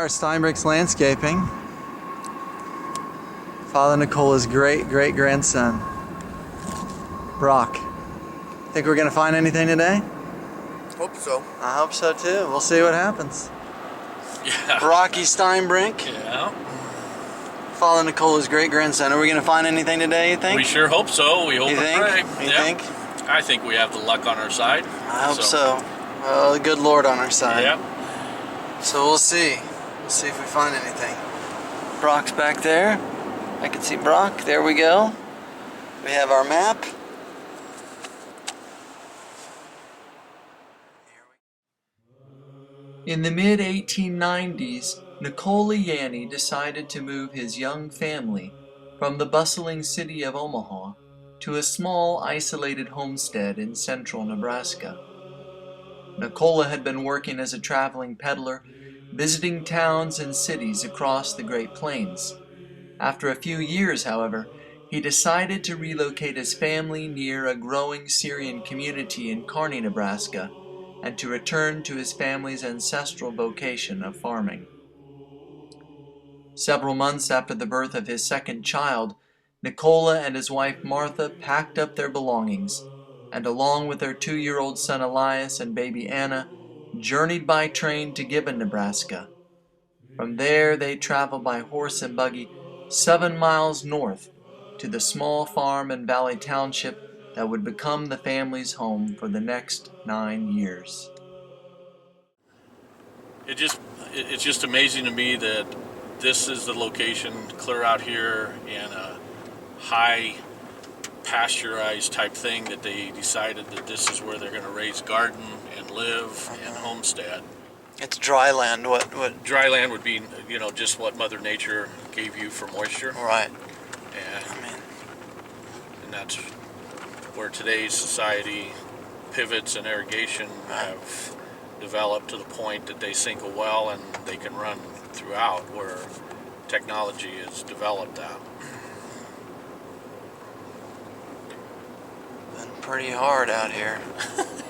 are, Steinbrick's Landscaping. Father Nicola's great-great-grandson, Brock. Think we're gonna find anything today? Hope so. I hope so too. We'll see what happens. Yeah. Rocky Steinbrick. Yeah. Father Nicola's great-grandson. Are we gonna find anything today, you think? We sure hope so. We hope You and think? pray. You Yeah. think? I think we have the luck on our side. I hope so. Well, the good Lord on our side. Yep. So we'll see. We'll see if we find anything. Brock's back there. I can see Brock. There we go. We have our map. In the mid-1890s, Nicola Yanney decided to move his young family from the bustling city of Omaha to a small, isolated homestead in central Nebraska. Nicola had been working as a traveling peddler, visiting towns and cities across the Great Plains. After a few years, however, he decided to relocate his family near a growing Syrian community in Kearney, Nebraska, and to return to his family's ancestral vocation of farming. Several months after the birth of his second child, Nicola and his wife Martha packed up their belongings, and along with their 2-year-old son Elias and baby Anna, journeyed by train to Gibbon, Nebraska. From there, they traveled by horse and buggy 7 miles north to the small farm in Valley Township that would become the family's home for the next 9 years. It's just amazing to me that this is the location clear out here in a high pasteurized type thing that they decided that this is where they're going to raise garden and live and homestead. It's dry land. What? Dry land would be, just what Mother Nature gave you for moisture. Right. And that's where today's society pivots and irrigation have developed to the point that they sink a well and they can run throughout, where technology has developed that. Been pretty hard out here.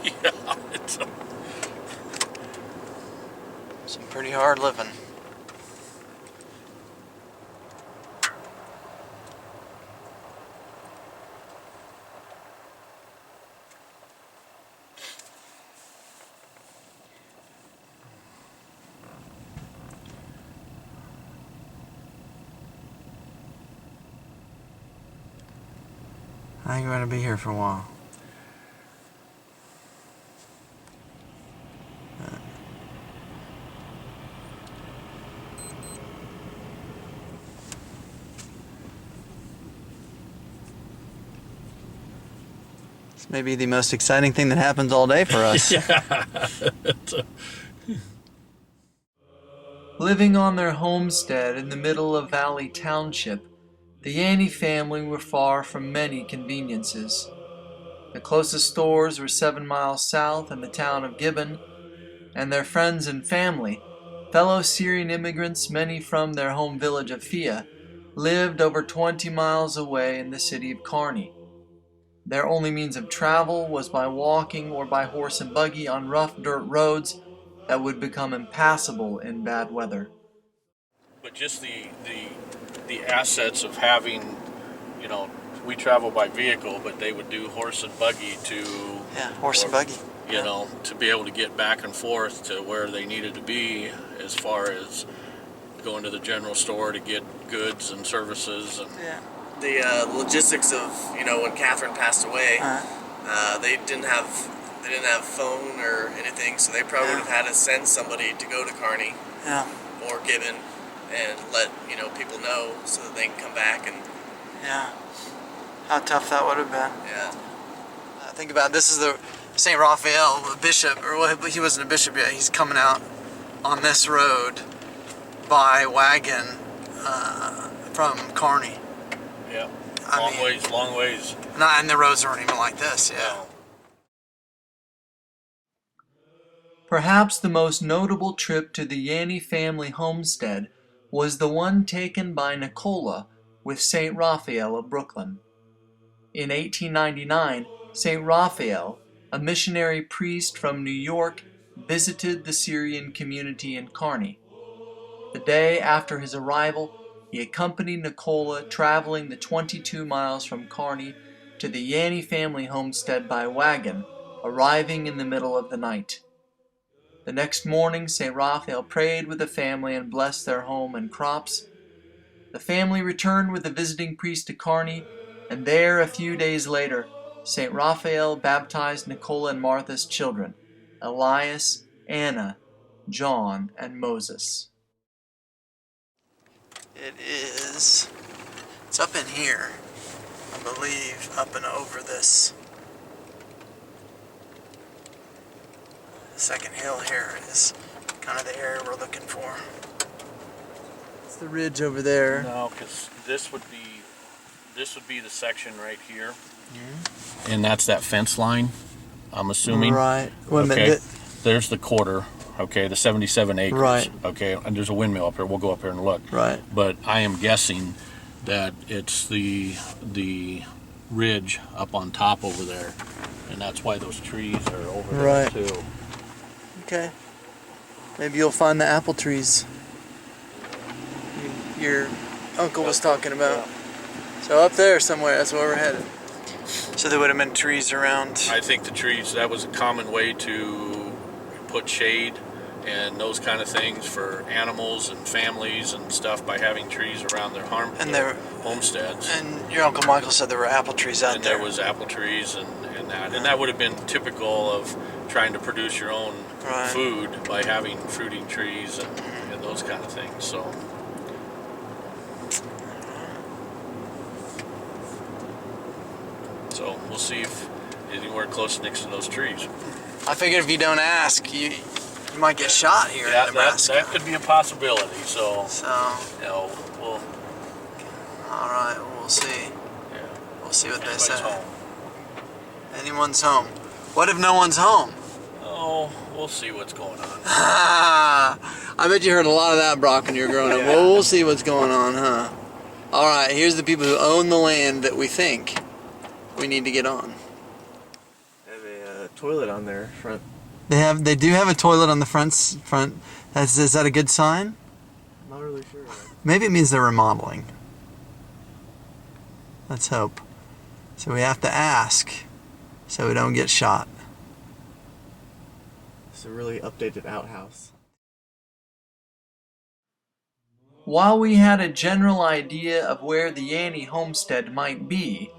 Yeah, it's Some pretty hard living. I think we're going to be here for a while. This may be the most exciting thing that happens all day for us. yeah. Living on their homestead in the middle of Valley Township, the Yanney family were far from many conveniences. The closest stores were 7 miles south in the town of Gibbon, and their friends and family, fellow Syrian immigrants, many from their home village of Fia, lived over 20 miles away in the city of Kearney. Their only means of travel was by walking or by horse and buggy on rough dirt roads that would become impassable in bad weather. But just the assets of having, we travel by vehicle, but they would do horse and buggy to... Yeah, horse and buggy. To be able to get back and forth to where they needed to be, as far as going to the general store to get goods and services. And The logistics of when Catherine passed away, they didn't have phone or anything, so they probably would have had to send somebody to go to Kearney or Gibbon and let people know so that they can come back and how tough that would have been. Think about it. This is the St. Raphael, the bishop, or he wasn't a bishop yet. He's coming out on this road by wagon from Kearney. Yeah, long ways. And the roads aren't even like this. No. Perhaps the most notable trip to the Yanney family homestead was the one taken by Nicola with St. Raphael of Brooklyn. In 1899, St. Raphael, a missionary priest from New York, visited the Syrian community in Kearney. The day after his arrival, he accompanied Nicola, traveling the 22 miles from Kearney to the Yanney family homestead by wagon, arriving in the middle of the night. The next morning, St. Raphael prayed with the family and blessed their home and crops. The family returned with the visiting priest to Kearney, and there, a few days later, St. Raphael baptized Nicola and Martha's children, Elias, Anna, John, and Moses. It's up in here, I believe, up and over this second hill here is kind of the area we're looking for. It's the ridge over there. No, because this would be the section right here, and that's that fence line, I'm assuming. Right. Wait a okay. minute. There's the quarter. Okay, the 77 acres. Right. Okay, and there's a windmill up here. We'll go up here and look. Right. But I am guessing that it's the ridge up on top over there, and that's why those trees are over there too. Okay. Maybe you'll find the apple trees your uncle was talking about. So up there somewhere, that's where we're headed. So there would have been trees around. I think the trees, that was a common way to put shade and those kind of things for animals and families and stuff by having trees around their homesteads. And your Uncle Michael said there were apple trees out there. And there was apple trees and that. And that would have been typical of trying to produce your own food by having fruiting trees and those kind of things. So we'll see if anywhere close next to those trees. I figured if you don't ask, you might get shot here in Nebraska. That could be a possibility. So we'll. All right, we'll see. Yeah. We'll see what Anybody's they say. home. Anyone's home. What if no one's home? Oh, we'll see what's going on. I bet you heard a lot of that, Brock, when you were growing up. Well, we'll see what's going on, huh? All right, here's the people who own the land that we think we need to get on. They have a toilet on their front. They do have a toilet on the front. Is that a good sign? I'm not really sure. Maybe it means they're remodeling. Let's hope. So we have to ask so we don't get shot. It's a really updated outhouse. While we had a general idea of where the Yanney homestead might be,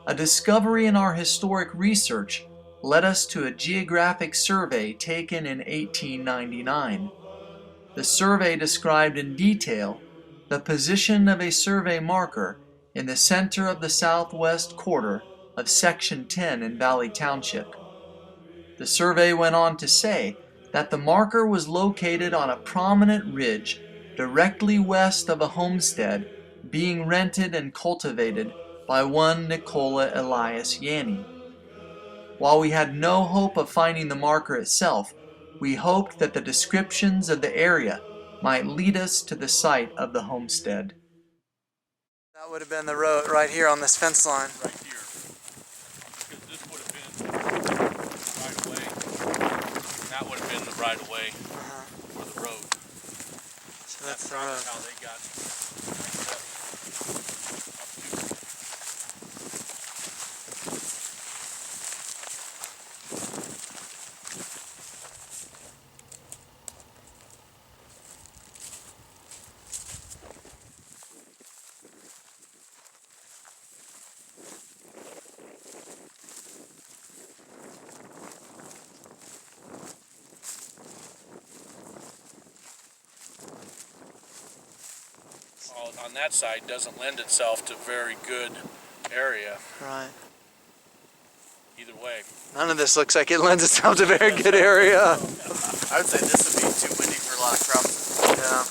a discovery in our historic research led us to a geographic survey taken in 1899. The survey described in detail the position of a survey marker in the center of the southwest quarter of Section 10 in Valley Township. The survey went on to say that the marker was located on a prominent ridge directly west of a homestead being rented and cultivated by one Nicola Elias Yanney. While we had no hope of finding the marker itself, we hoped that the descriptions of the area might lead us to the site of the homestead. That would have been the road right here on this fence line. Right here. Because this would have been right away. And that would have been the right of way for the road. So that's the road. How they got linked up. On that side doesn't lend itself to very good area. Right. Either way. None of this looks like it lends itself to a very good area. I would say this would be too windy for a lot of crops. Yeah.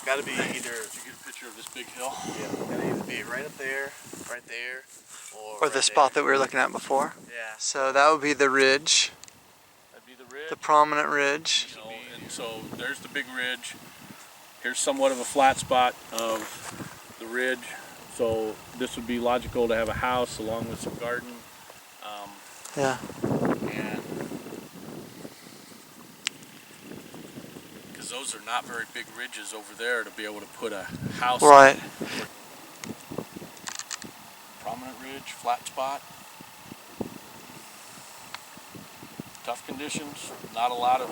Got to be either. Did you get a picture of this big hill? Yeah. Got to either be right up there, Or the spot that we were looking at before. Yeah. So that would be the ridge. That'd be the ridge. The prominent ridge. You know, and so there's the big ridge. Here's somewhat of a flat spot of the ridge. So this would be logical to have a house along with some garden. Yeah. And because those are not very big ridges over there to be able to put a house. Right. Prominent ridge, flat spot. Tough conditions, not a lot of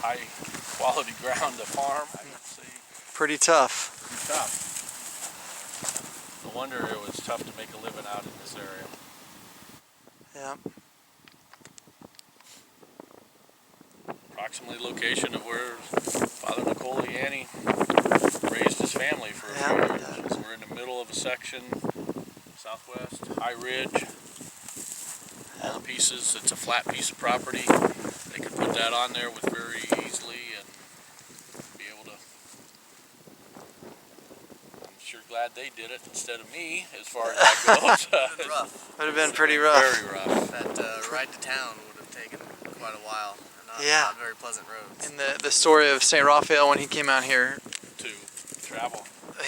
high quality ground to farm. I would say Pretty tough. pretty tough. No wonder it was tough to make a living out in this area. Yeah. Approximately location of where Father Nicola Yanney raised his family for a few years. So we're in the middle of a section, southwest, high ridge. All the pieces, it's a flat piece of property. They could put that on there with very easily and be able to. I'm sure glad they did it instead of me, as far as that goes. It's rough. Would have been pretty rough. Very rough. That ride to town would have taken quite a while. Not, Yeah. not very pleasant roads. And the story of St. Raphael when he came out here, To travel.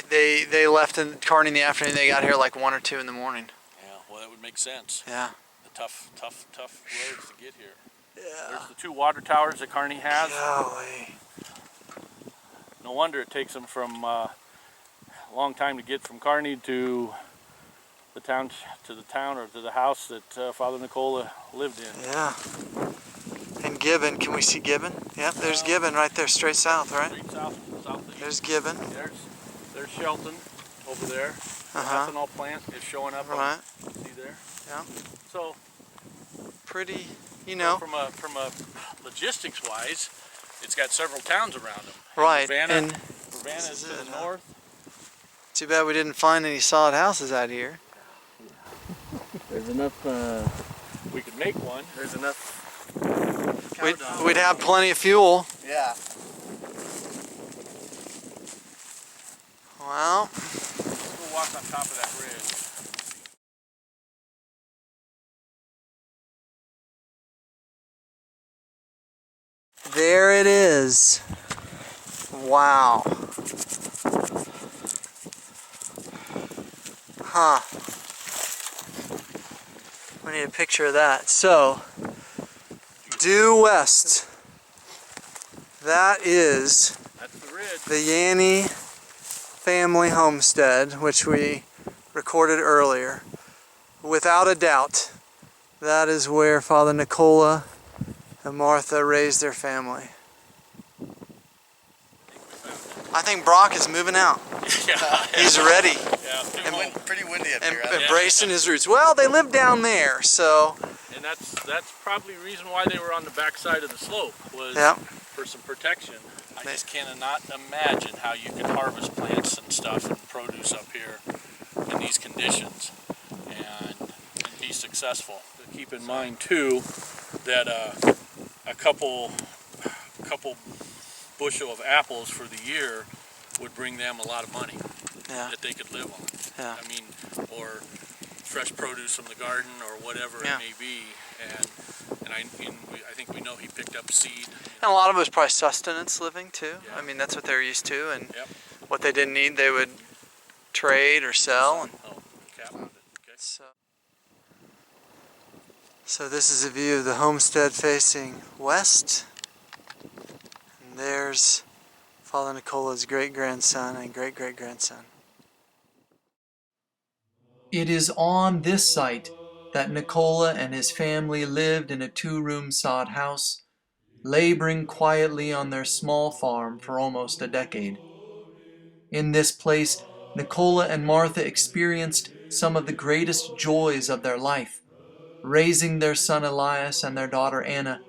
they left in Kearney in the afternoon. They got here like 1 or 2 in the morning. Yeah, well, that would make sense. Yeah. The tough roads to get here. Yeah. There's the 2 water towers that Kearney has. Golly. No wonder it takes them from a long time to get from Kearney to the town or to the house that Father Nicola lived in. Yeah. And Gibbon, can we see Gibbon? Yep, there's Gibbon right there, straight south, right? Straight south. There's Gibbon. There's Shelton over there. The ethanol plant is showing up. Right. See there? Yeah. So Pretty, you know. from a logistics wise, it's got several towns around them. Right. Ravenna And is to the it, huh? north. too bad we didn't find any solid houses out here. There's enough. We could make one. There's enough. We'd have plenty of fuel. Yeah. Well, We'll walk on top of that ridge. there it is. Wow. Huh. We need a picture of that. So, due west. That is That's the ridge. the Yanney family homestead, which we recorded earlier. Without a doubt, that is where Father Nicola and Martha raised their family. I think Brock is moving out. Yeah. He's ready, Yeah. Pretty windy up and here. I think. embracing his roots. Well, they live down there, so And that's probably the reason why they were on the back side of the slope was yeah. for some protection. I just cannot imagine how you can harvest plants and stuff and produce up here in these conditions and be successful. Keep in mind too that a couple bushel of apples for the year would bring them a lot of money Yeah. that they could live on. Yeah. I mean, or fresh produce from the garden or whatever Yeah. it may be. And I think we know he picked up seed. And a lot of it was probably sustenance living too. Yeah. I mean, that's what they were used to, and Yep. what they didn't need, they would trade or sell. And Oh, cap on it. Okay. so this is a view of the homestead facing west. And there's Father Nicola's great-grandson and great-great-grandson. It is on this site that Nicola and his family lived in a 2-room sod house, laboring quietly on their small farm for almost a decade. In this place, Nicola and Martha experienced some of the greatest joys of their life, raising their son Elias and their daughter Anna,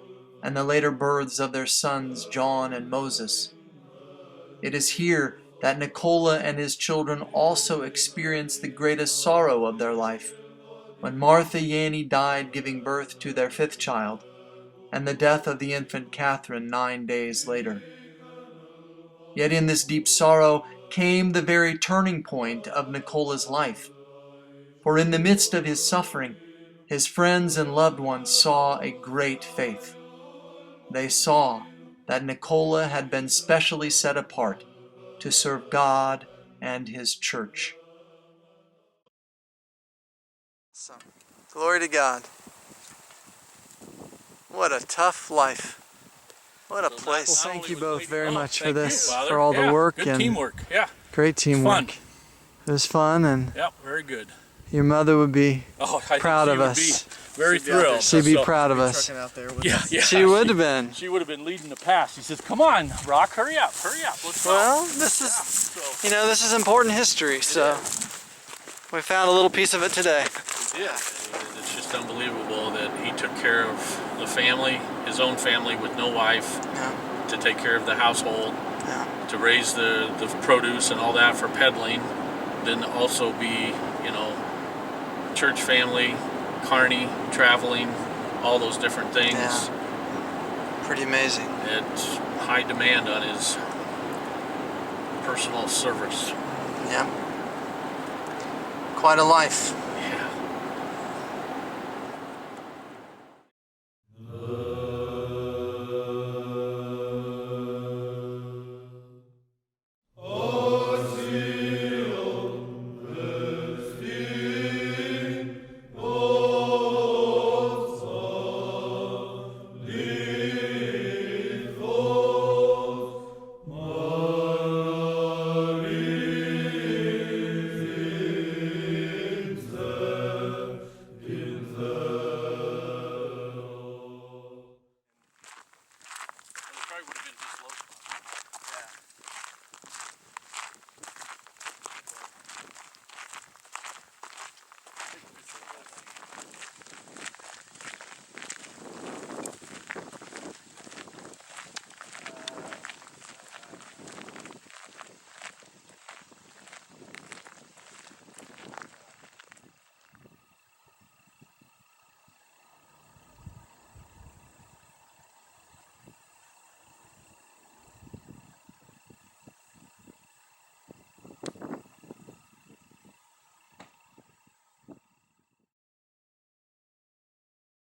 and the later births of their sons John and Moses. It is here that Nicola and his children also experienced the greatest sorrow of their life, when Martha Yanney died giving birth to their 5th child, and the death of the infant Catherine 9 days later. Yet in this deep sorrow came the very turning point of Nicola's life. For in the midst of his suffering, his friends and loved ones saw a great faith. They saw that Nicola had been specially set apart to serve God and his church. So, glory to God. What a tough life. What a place. Well, thank you both very much for this, for all the work. Good and teamwork. Yeah. Great teamwork. Fun. It was fun, and Yep, very good. your mother would be proud of us. Very thrilled. She'd be proud of us. Yeah. She would have been. She would have been leading the pass. She says, "Come on, Rock, hurry up, let's go." Well, this is, you know, this is important history, so we found a little piece of it today. Yeah. It's just unbelievable that he took care of the family, his own family with no wife, to take care of the household, to raise the produce and all that for peddling, then also be, you know, church family, carny, traveling, all those different things. Yeah. Pretty amazing. It's high demand on his personal service. Yeah. Quite a life.